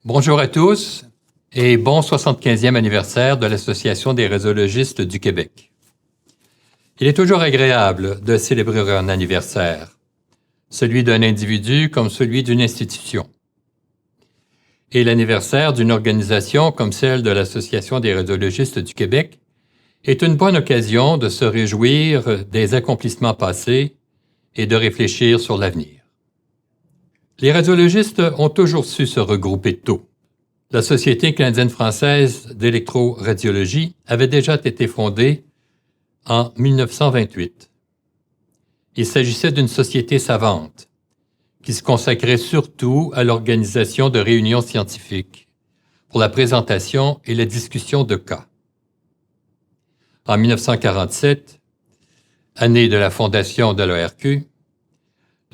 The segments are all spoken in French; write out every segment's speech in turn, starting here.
Bonjour à tous et bon 75e anniversaire de l'Association des radiologistes du Québec. Il est toujours agréable de célébrer un anniversaire, celui d'un individu comme celui d'une institution. Et l'anniversaire d'une organisation comme celle de l'Association des radiologistes du Québec est une bonne occasion de se réjouir des accomplissements passés et de réfléchir sur l'avenir. Les radiologistes ont toujours su se regrouper tôt. La Société canadienne-française d'électroradiologie avait déjà été fondée en 1928. Il s'agissait d'une société savante qui se consacrait surtout à l'organisation de réunions scientifiques pour la présentation et la discussion de cas. En 1947, année de la fondation de l'ARQ,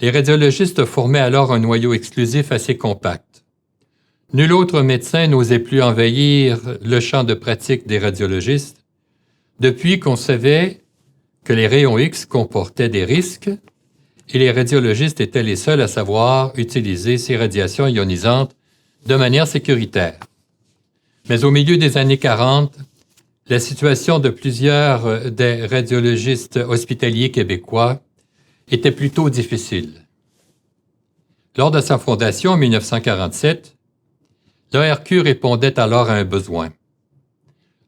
les radiologistes formaient alors un noyau exclusif assez compact. Nul autre médecin n'osait plus envahir le champ de pratique des radiologistes depuis qu'on savait que les rayons X comportaient des risques et les radiologistes étaient les seuls à savoir utiliser ces radiations ionisantes de manière sécuritaire. Mais au milieu des années 40, la situation de plusieurs des radiologistes hospitaliers québécois était plutôt difficile. Lors de sa fondation en 1947, l'ARQ répondait alors à un besoin,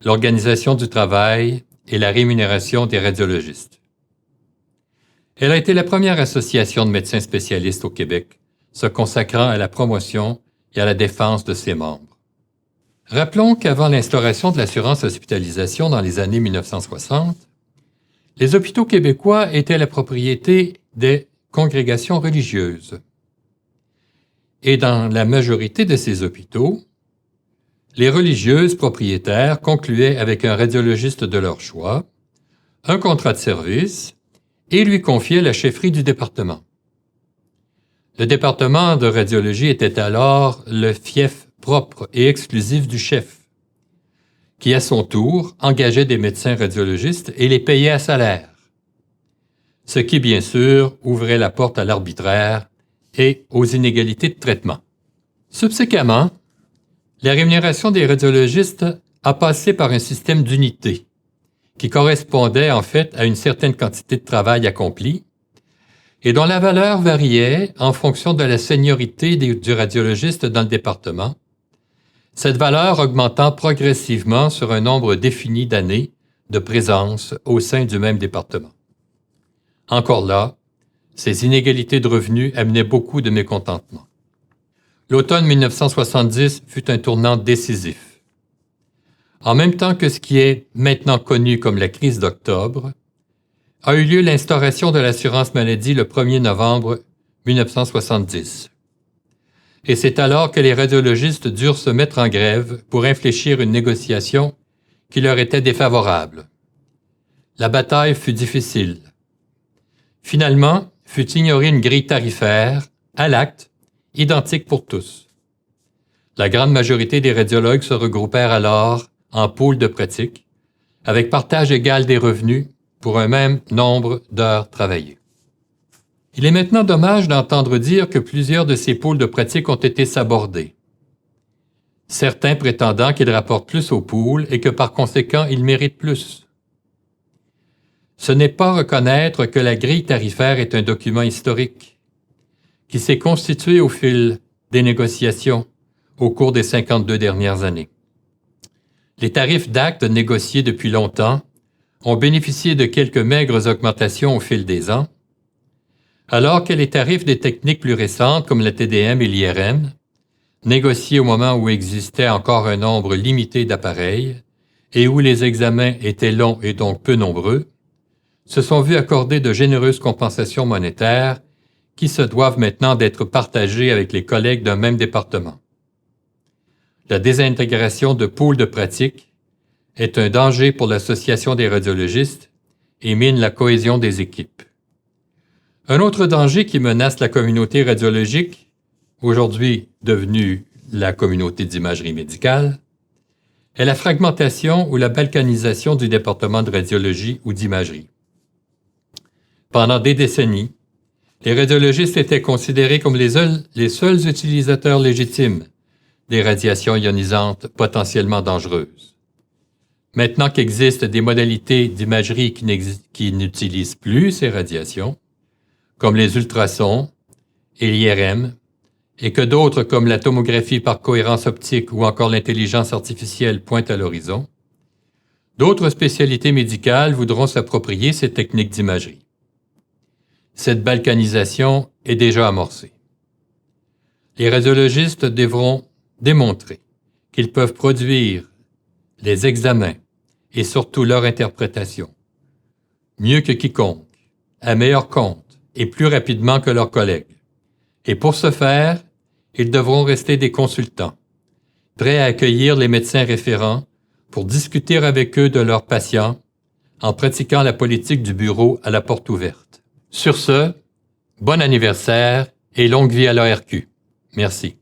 l'organisation du travail et la rémunération des radiologistes. Elle a été la première association de médecins spécialistes au Québec, se consacrant à la promotion et à la défense de ses membres. Rappelons qu'avant l'instauration de l'assurance hospitalisation dans les années 1960, les hôpitaux québécois étaient la propriété des congrégations religieuses. Et dans la majorité de ces hôpitaux, les religieuses propriétaires concluaient avec un radiologiste de leur choix un contrat de service et lui confiaient la chefferie du département. Le département de radiologie était alors le fief propre et exclusif du chef, qui à son tour engageait des médecins radiologistes et les payait à salaire, ce qui bien sûr ouvrait la porte à l'arbitraire et aux inégalités de traitement. Subséquemment, la rémunération des radiologistes a passé par un système d'unité qui correspondait en fait à une certaine quantité de travail accompli et dont la valeur variait en fonction de la seniorité du radiologiste dans le département, cette valeur augmentant progressivement sur un nombre défini d'années de présence au sein du même département. Encore là, ces inégalités de revenus amenaient beaucoup de mécontentement. L'automne 1970 fut un tournant décisif. En même temps que ce qui est maintenant connu comme la crise d'octobre, a eu lieu l'instauration de l'assurance maladie le 1er novembre 1970. Et c'est alors que les radiologistes durent se mettre en grève pour infléchir une négociation qui leur était défavorable. La bataille fut difficile. Finalement, fut ignorée une grille tarifaire, à l'acte, identique pour tous. La grande majorité des radiologues se regroupèrent alors en pôles de pratique, avec partage égal des revenus pour un même nombre d'heures travaillées. Il est maintenant dommage d'entendre dire que plusieurs de ces pôles de pratique ont été sabordés, certains prétendant qu'ils rapportent plus aux pôles et que par conséquent ils méritent plus. Ce n'est pas reconnaître que la grille tarifaire est un document historique qui s'est constitué au fil des négociations au cours des 52 dernières années. Les tarifs d'actes négociés depuis longtemps ont bénéficié de quelques maigres augmentations au fil des ans, alors que les tarifs des techniques plus récentes comme la TDM et l'IRM, négociés au moment où existait encore un nombre limité d'appareils et où les examens étaient longs et donc peu nombreux, se sont vus accorder de généreuses compensations monétaires qui se doivent maintenant d'être partagées avec les collègues d'un même département. La désintégration de pôles de pratique est un danger pour l'Association des radiologistes et mine la cohésion des équipes. Un autre danger qui menace la communauté radiologique, aujourd'hui devenue la communauté d'imagerie médicale, est la fragmentation ou la balkanisation du département de radiologie ou d'imagerie. Pendant des décennies, les radiologistes étaient considérés comme les seuls utilisateurs légitimes des radiations ionisantes potentiellement dangereuses. Maintenant qu'existent des modalités d'imagerie qui n'utilisent plus ces radiations, comme les ultrasons et l'IRM, et que d'autres comme la tomographie par cohérence optique ou encore l'intelligence artificielle pointent à l'horizon, d'autres spécialités médicales voudront s'approprier ces techniques d'imagerie. Cette balkanisation est déjà amorcée. Les radiologistes devront démontrer qu'ils peuvent produire les examens et surtout leur interprétation mieux que quiconque, à meilleur compte et plus rapidement que leurs collègues. Et pour ce faire, ils devront rester des consultants, prêts à accueillir les médecins référents pour discuter avec eux de leurs patients en pratiquant la politique du bureau à la porte ouverte. Sur ce, bon anniversaire et longue vie à l'ARQ. Merci.